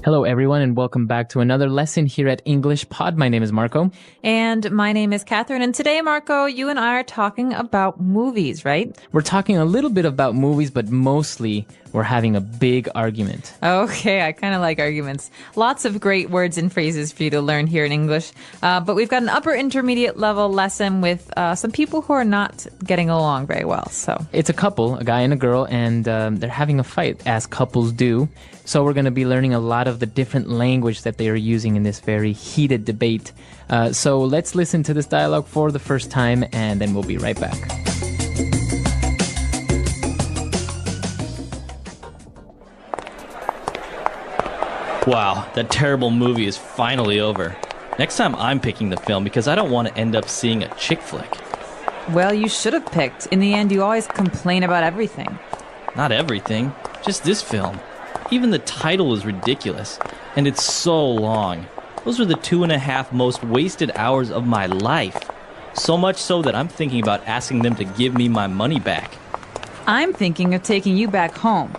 Hello, everyone, and welcome back to another lesson here at English Pod. My name is Marco. And my name is Catherine. And today, Marco, you and I are talking about movies, right? We're talking a little bit about movies, but mostly we're having a big argument. Okay, I kind of like arguments. Lots of great words and phrases for you to learn here in English. But we've got an upper intermediate level lesson with some people who are not getting along very well. So it's a couple, a guy and a girl, and they're having a fight, as couples do. So we're going to be learning a lot of the different language that they are using in this very heated debate. So let's listen to this dialogue for the first time, and then we'll be right back. Wow, that terrible movie is finally over. Next time I'm picking the film because I don't want to end up seeing a chick flick. well, you should have picked. In the end, you always complain about everything. Not everything, just this film. Even the title is ridiculous, and it's so long. Those were the 2.5 most wasted hours of my life. So much so that I'm thinking about asking them to give me my money back. I'm thinking of taking you back home.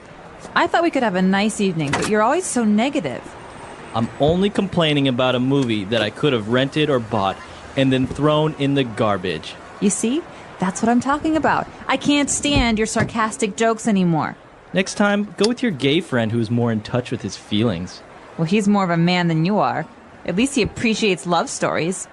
I thought we could have a nice evening, but you're always so negative. I'm only complaining about a movie that I could have rented or bought and then thrown in the garbage. You see? That's what I'm talking about. I can't stand your sarcastic jokes anymore. Next time, go with your gay friend who's more in touch with his feelings. Well, he's more of a man than you are. At least he appreciates love stories.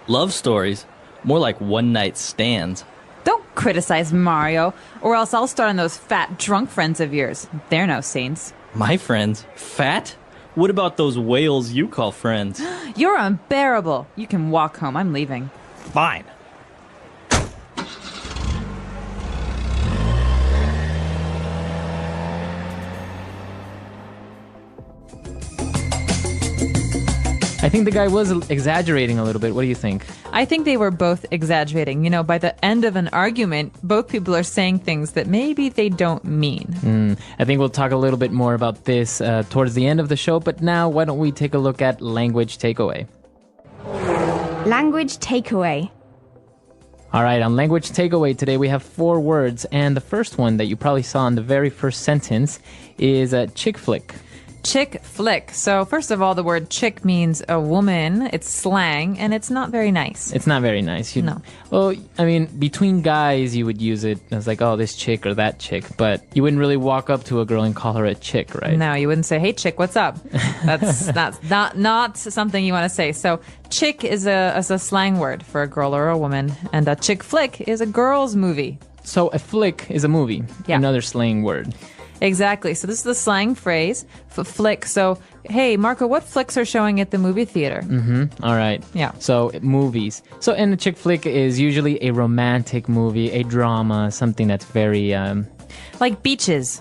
Love stories? More like one-night stands. Don't criticize Mario, or else I'll start on those fat, drunk friends of yours. They're no saints. My friends? Fat? What about those whales you call friends? You're unbearable. You can walk home. I'm leaving. Fine. I think the guy was exaggerating a little bit. What do you think? I think they were both exaggerating. You know, by the end of an argument, both people are saying things that maybe they don't mean. I think we'll talk a little bit more about this towards the end of the show, but now why don't we take a look at language takeaway? Language takeaway. All right, on language takeaway today we have 4 words, and the first one that you probably saw in the very first sentence is chick flick. Chick flick. So first of all, the word chick means a woman. It's slang, and it's not very nice. It's not very nice. No. Well, I mean, between guys, you would use it as like, oh, this chick or that chick, but you wouldn't really walk up to a girl and call her a chick, right? No, you wouldn't say, hey, chick, what's up? That's not something you want to say. So chick is a slang word for a girl or a woman, and a chick flick is a girl's movie. So a flick is a movie, Yeah. another slang word. Exactly. So this is the slang phrase for flick. So, hey, Marco, what flicks are showing at the movie theater? All right. Yeah. So movies. So, and a chick flick is usually a romantic movie, a drama, something that's very... Like Beaches.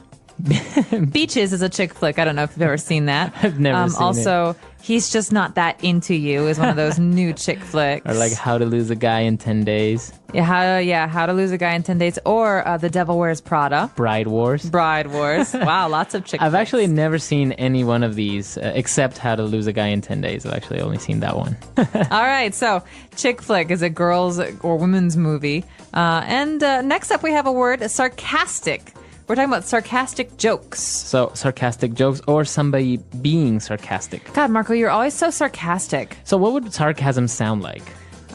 Beaches is a chick flick. I don't know if you've ever seen that. I've never seen it. Also, He's Just Not That Into You is one of those new chick flicks. Or like How to Lose a Guy in 10 Days. How to Lose a Guy in 10 Days. Or The Devil Wears Prada. Bride Wars. Bride Wars. Wow, lots of chick I've flicks. actually never seen any one of these except How to Lose a Guy in 10 Days. I've actually only seen that one. All right, so chick flick is a girl's or women's movie. And next up we have a word, sarcastic. We're talking about sarcastic jokes. So sarcastic jokes or somebody being sarcastic. God, Marco, you're always so sarcastic. So what would sarcasm sound like?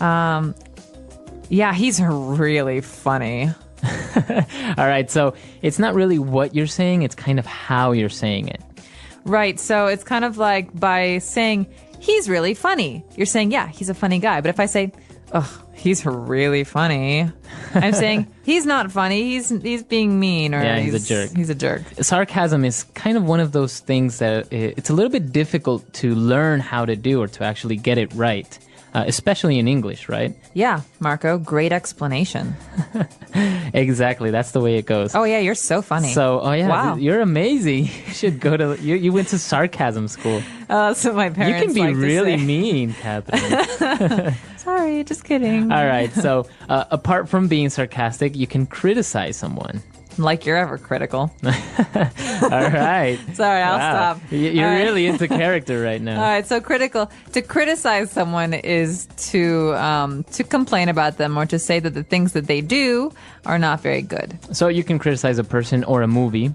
Yeah, he's really funny. All right, so it's not really what you're saying, it's kind of how you're saying it. Right, so it's kind of like by saying, he's really funny. You're saying, yeah, he's a funny guy. But if I say, ugh, he's really funny, I'm saying, he's not funny, he's being mean, or Yeah, he's a jerk. He's a jerk. Sarcasm is kind of one of those things that it's a little bit difficult to learn how to do or to actually get it right, especially in English, right? Yeah, Marco, great explanation. Exactly, that's the way it goes. Oh, yeah, you're so funny. So, Wow. you're amazing. You should go to, you went to sarcasm school. That's what my You parents can be like to really say. mean, Catherine. Sorry, just kidding. All right, so apart from being sarcastic, you can criticize someone. Like you're ever critical. All right. Sorry, I'll Wow. stop. You're All right. really into character right now. All right, so critical. To criticize someone is to complain about them or to say that the things that they do are not very good. So you can criticize a person or a movie.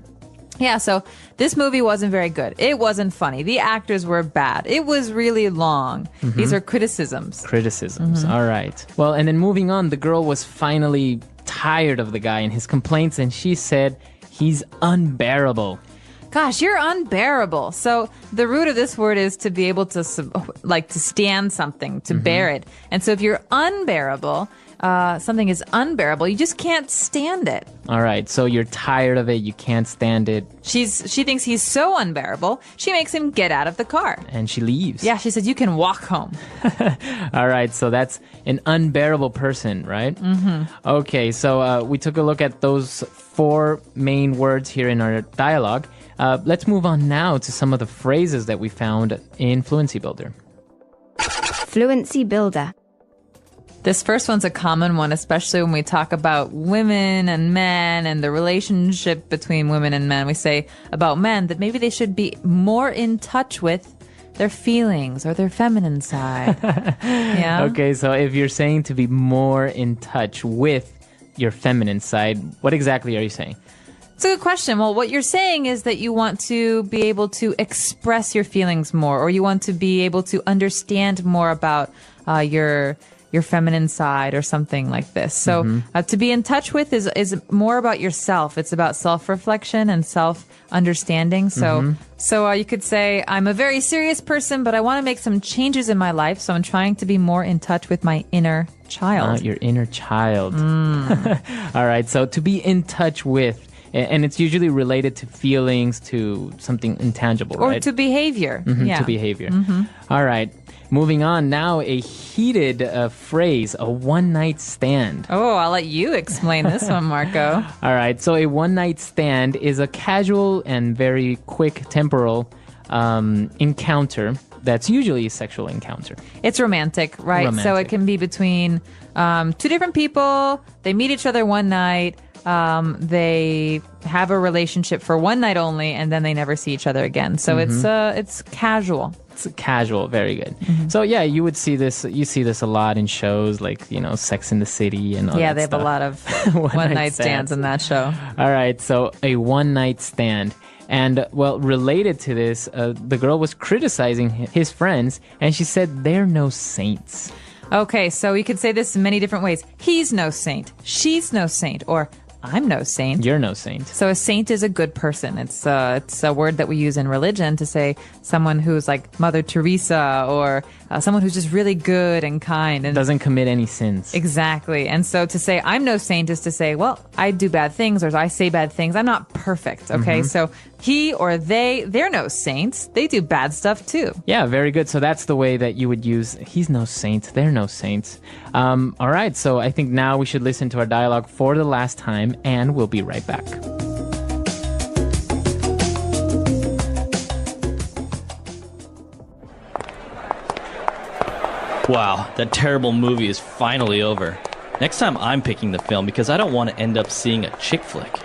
Yeah, so this movie wasn't very good. It wasn't funny. The actors were bad. It was really long. These are criticisms. Criticisms. All right. Well, and then moving on, the girl was finally tired of the guy and his complaints, and she said he's unbearable. Gosh, you're unbearable. So the root of this word is to be able to to stand something, to bear it. And so if you're unbearable, something is unbearable, you just can't stand it. All right, so you're tired of it, you can't stand it. She thinks he's so unbearable, she makes him get out of the car. And she leaves. Yeah, she said, you can walk home. All right, so that's an unbearable person, right? Okay, so we took a look at those 4 main words here in our dialogue. Let's move on now to some of the phrases that we found in Fluency Builder. Fluency Builder. This first one's a common one, especially when we talk about women and men and the relationship between women and men. We say about men that maybe they should be more in touch with their feelings or their feminine side. Yeah. Okay, so if you're saying to be more in touch with your feminine side, what exactly are you saying? It's a good question. Well, what you're saying is that you want to be able to express your feelings more, or you want to be able to understand more about your feminine side or something like this. So to be in touch with is more about yourself. It's about self-reflection and self-understanding. So you could say, I'm a very serious person, but I want to make some changes in my life. So I'm trying to be more in touch with my inner child. Your inner child. All right. So to be in touch with, and it's usually related to feelings, to something intangible, or right? to behavior. To behavior. All right. Moving on now, a heated phrase, a one-night stand. Oh, I'll let you explain this one, Marco. All right. So a one-night stand is a casual and very quick temporal encounter that's usually a sexual encounter. It's romantic, right? Romantic. So it can be between 2 different people. They meet each other one night. They have a relationship for one night only, and then they never see each other again. So it's casual. It's casual, very good. So yeah, you would see this. You see this a lot in shows like Sex in the City and all Yeah, that they have stuff. a lot of one night stands in that show. All right, so a one night stand. And, well, related to this, the girl was criticizing his friends, and she said they're no saints. Okay, so you could say this in many different ways. He's no saint. She's no saint. Or I'm no saint. You're no saint. So a saint is a good person. It's a word that we use in religion to say someone who's like Mother Teresa, or someone who's just really good and kind and Doesn't commit any sins. Exactly. And so to say I'm no saint is to say, well, I do bad things, or I say bad things. I'm not perfect. Okay. So he or they're no saints. They do bad stuff too. Yeah, very good. So that's the way that you would use he's no saint, they're no saints. All right, so I think now we should listen to our dialogue for the last time, and we'll be right back. Wow, that terrible movie is finally over. Next time I'm picking the film because I don't want to end up seeing a chick flick.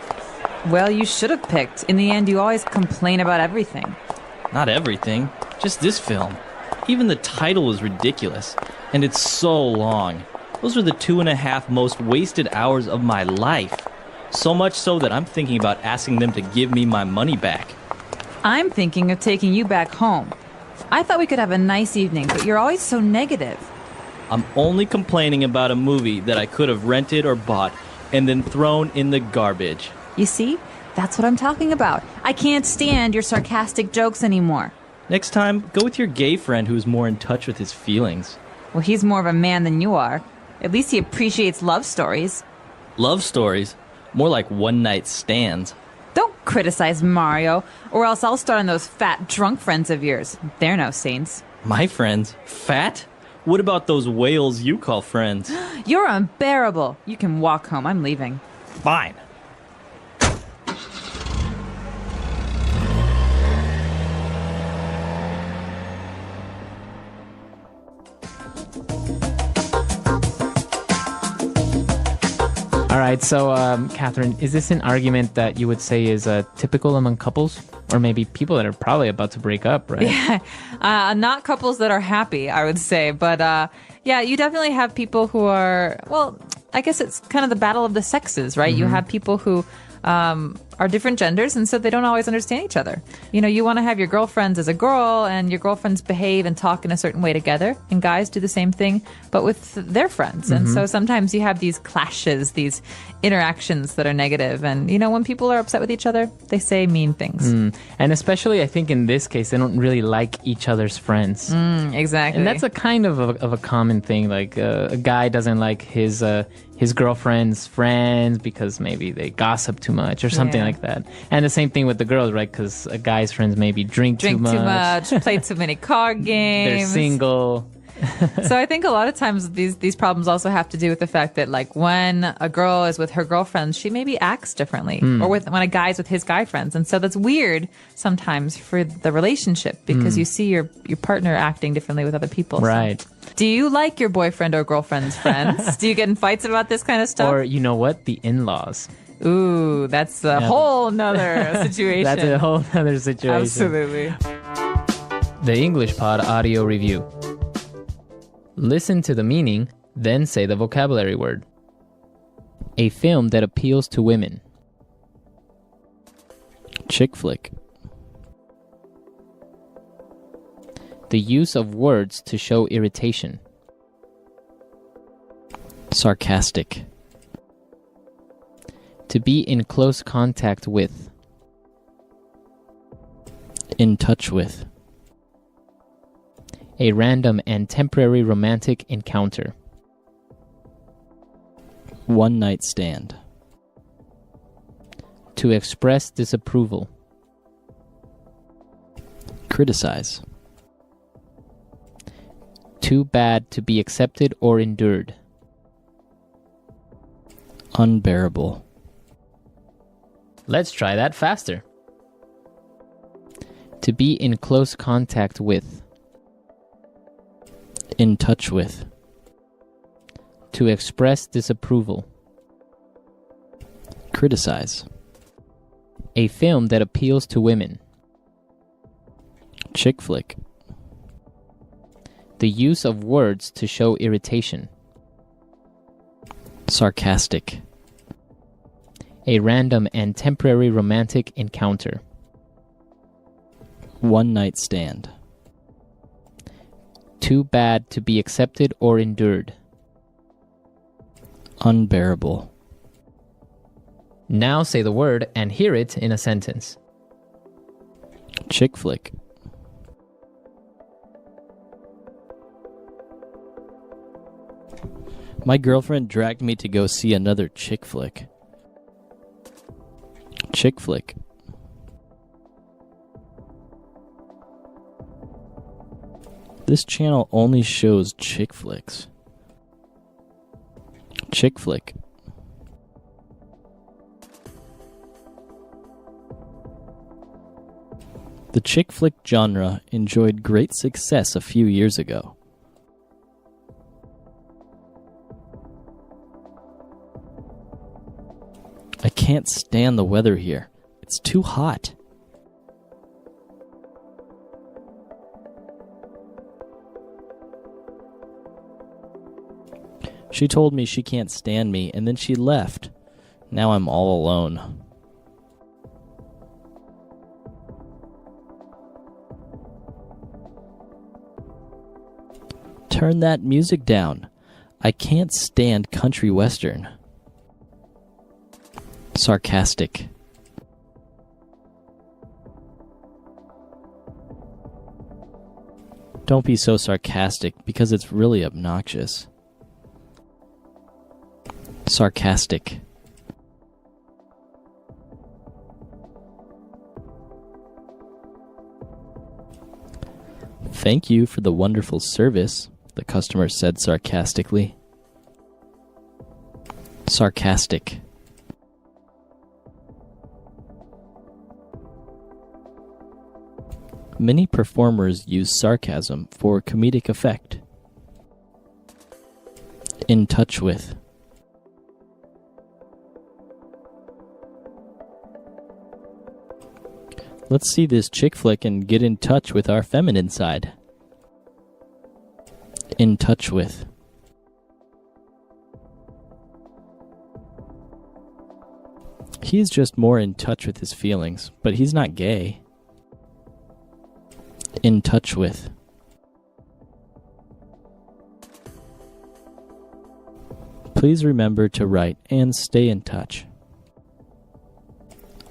Well, you should have picked. In the end, you always complain about everything. Not everything, just this film. Even the title is ridiculous, and it's so long. Those were the 2.5 most wasted hours of my life. So much so that I'm thinking about asking them to give me my money back. I'm thinking of taking you back home. I thought we could have a nice evening, but you're always so negative. I'm only complaining about a movie that I could have rented or bought and then thrown in the garbage. You see? That's what I'm talking about. I can't stand your sarcastic jokes anymore. Next time, go with your gay friend who's more in touch with his feelings. Well, he's more of a man than you are. At least he appreciates love stories. Love stories? More like one-night stands. Don't criticize Mario, or else I'll start on those fat drunk friends of yours. They're no saints. My friends? Fat? What about those whales you call friends? You're unbearable. You can walk home. I'm leaving. Fine. All right, so Catherine, is this an argument that you would say is typical among couples? Or maybe people that are probably about to break up, right? Yeah, not couples that are happy, I would say. But yeah, you definitely have people who are, well, I guess it's kind of the battle of the sexes, right? You have people who are different genders, and so they don't always understand each other. You know, you want to have your girlfriends as a girl, and your girlfriends behave and talk in a certain way together, and guys do the same thing, but with their friends. And so sometimes you have these clashes, these interactions that are negative, and you know, when people are upset with each other, they say mean things. And especially, I think in this case, they don't really like each other's friends. Exactly. And that's a kind of a common thing. Like a guy doesn't like his girlfriend's friends because maybe they gossip too much or something like that. And the same thing with the girls, right? Because a guy's friends maybe drink too much, play too many card games. they're single. So I think a lot of times these problems also have to do with the fact that, like, when a girl is with her girlfriends, she maybe acts differently, or when a guy's with his guy friends, and so that's weird sometimes for the relationship because you see your partner acting differently with other people. Right. So. Do you like your boyfriend or girlfriend's friends? Do you get in fights about this kind of stuff? Or you know what? The in-laws. Ooh, that's a whole nother situation. That's a whole other situation. Absolutely. The English Pod Audio Review. Listen to the meaning, then say the vocabulary word. A film that appeals to women. Chick flick. The use of words to show irritation. Sarcastic. To be in close contact with. In touch with. A random and temporary romantic encounter. One night stand. To express disapproval. Criticize. Too bad to be accepted or endured. Unbearable. Let's try that faster. To be in close contact with. In touch with. To express disapproval. Criticize. A film that appeals to women. Chick flick. The use of words to show irritation. Sarcastic. A random and temporary romantic encounter. One night stand. Too bad to be accepted or endured. Unbearable. Now say the word and hear it in a sentence. Chick flick. My girlfriend dragged me to go see another chick flick. Chick flick. This channel only shows chick flicks. Chick flick. The chick flick genre enjoyed great success a few years ago. I can't stand the weather here. It's too hot. She told me she can't stand me, and then she left. Now I'm all alone. Turn that music down. I can't stand country western. Sarcastic. Don't be so sarcastic because it's really obnoxious. Sarcastic. Thank you for the wonderful service, the customer said sarcastically. Sarcastic. Many performers use sarcasm for comedic effect. In touch with. Let's see this chick flick and get in touch with our feminine side. In touch with. He's just more in touch with his feelings, but he's not gay. In touch with. Please remember to write and stay in touch.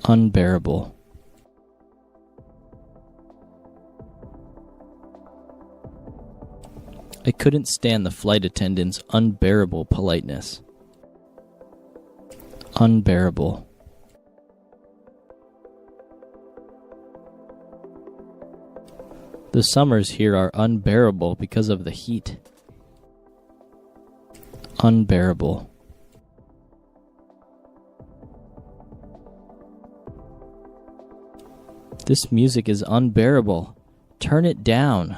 Unbearable. I couldn't stand the flight attendant's unbearable politeness. Unbearable. The summers here are unbearable because of the heat. Unbearable. This music is unbearable. Turn it down.